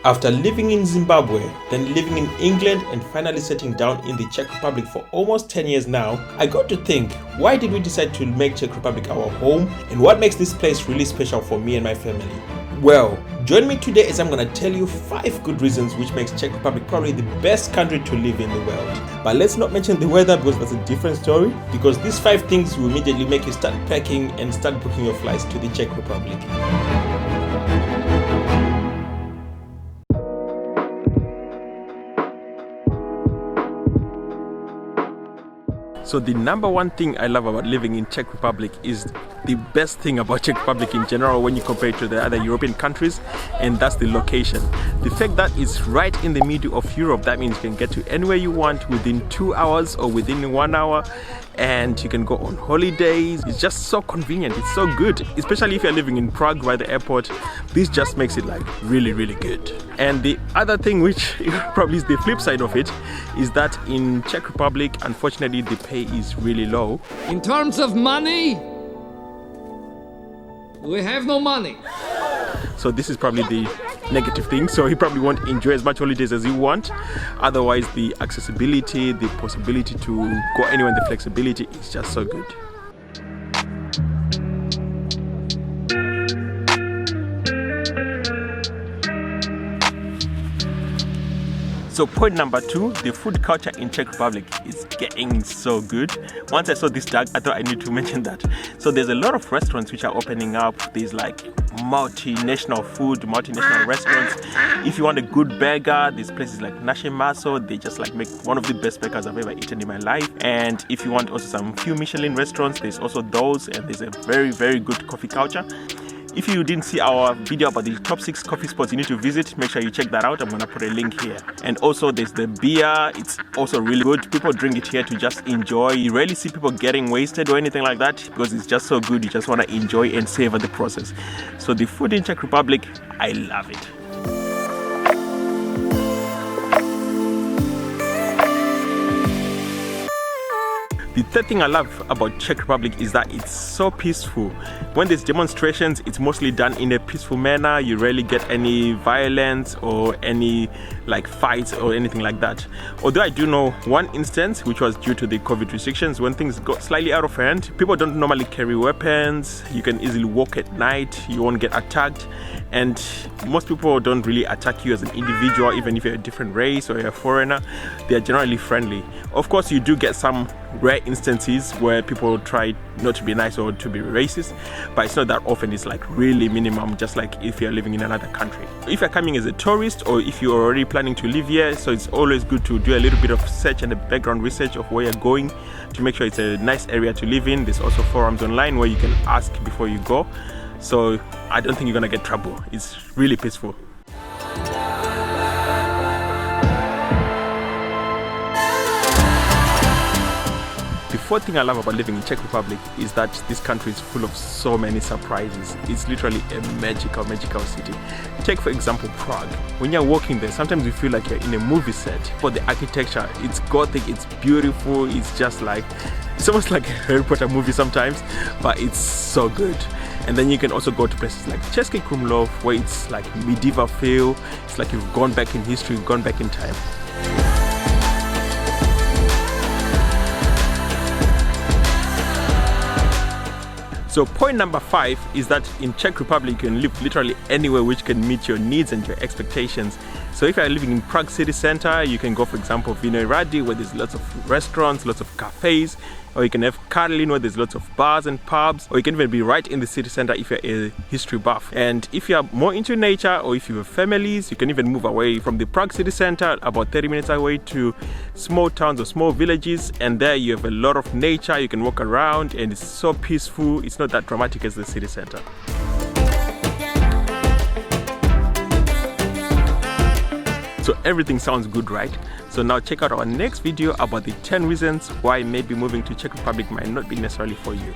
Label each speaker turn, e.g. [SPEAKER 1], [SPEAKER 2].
[SPEAKER 1] After living in Zimbabwe, then living in England and finally settling down in the Czech Republic for almost 10 years now, I got to think, why did we decide to make Czech Republic our home and what makes this place really special for me and my family? Well, join me today as I'm gonna tell you 5 good reasons which makes Czech Republic probably the best country to live in the world. But let's not mention the weather because that's a different story, because these 5 things will immediately make you start packing and start booking your flights to the Czech Republic. So the number one thing I love about living in Czech Republic is the best thing about Czech Republic in general when you compare it to the other European countries, and that's the location. The fact that it's right in the middle of Europe, that means you can get to anywhere you want within 2 hours or within 1 hour, and you can go on holidays. It's just so convenient, it's so good, especially if you're living in Prague by the airport. This just makes it like really good. And the other thing, which probably is the flip side of it, is that in Czech Republic, unfortunately, the pay is really low.
[SPEAKER 2] In terms of money, we have no money.
[SPEAKER 1] So this is probably the negative thing. So you probably won't enjoy as much holidays as you want. Otherwise, the accessibility, the possibility to go anywhere, and the flexibility is just so good. So point number 2, the food culture in Czech Republic is getting so good. Once I saw this tag, I thought I need to mention that. So there's a lot of restaurants which are opening up. There's like multinational food, multinational restaurants. If you want a good burger, there's places like Nash and Tereza. They just like make one of the best burgers I've ever eaten in my life. And if you want also some few Michelin restaurants, there's also those, and there's a very good coffee culture. If you didn't see our video about the top 6 coffee spots you need to visit, make sure you check that out. I'm gonna put a link here. And also there's the beer. It's also really good. People drink it here to just enjoy. You rarely see people getting wasted or anything like that because it's just so good. You just want to enjoy and savor the process. So the food in Czech Republic, I love it. The third thing I love about Czech Republic is that it's so peaceful. When there's demonstrations, it's mostly done in a peaceful manner. You rarely get any violence or any like fights or anything like that. Although I do know one instance, which was due to the COVID restrictions, when things got slightly out of hand. People don't normally carry weapons. You can easily walk at night. You won't get attacked. And most people don't really attack you as an individual, even if you're a different race or you're a foreigner. They're generally friendly. Of course, you do get some rare instances where people try not to be nice or to be racist, but it's not that often. It's like really minimum, just like if you're living in another country. If you're coming as a tourist or if you're already planning to live here, so it's always good to do a little bit of search and a background research of where you're going to make sure it's a nice area to live in. There's also forums online where you can ask before you go. So I don't think you're gonna get trouble. It's really peaceful. The fourth thing I love about living in Czech Republic is that this country is full of so many surprises. It's literally a magical city. Take for example Prague. When you're walking there, sometimes you feel like you're in a movie set. For the architecture, it's gothic, it's beautiful, it's just like, it's almost like a Harry Potter movie sometimes, but it's so good. And then you can also go to places like Czech Republic where it's like medieval feel. It's like you've gone back in history, you've gone back in time. So point number 5 is that in Czech Republic you can live literally anywhere which can meet your needs and your expectations. So if you're living in Prague city center, you can go for example Vinohrady where there's lots of restaurants, lots of cafes, or you can have Karlin where there's lots of bars and pubs, or you can even be right in the city center if you're a history buff. And if you're more into nature or if you have families, you can even move away from the Prague city center about 30 minutes away to small towns or small villages, and there you have a lot of nature. You can walk around and it's so peaceful. It's not that dramatic as the city center. So everything sounds good, right? So now check out our next video about the 10 reasons why maybe moving to Czech Republic might not be necessarily for you.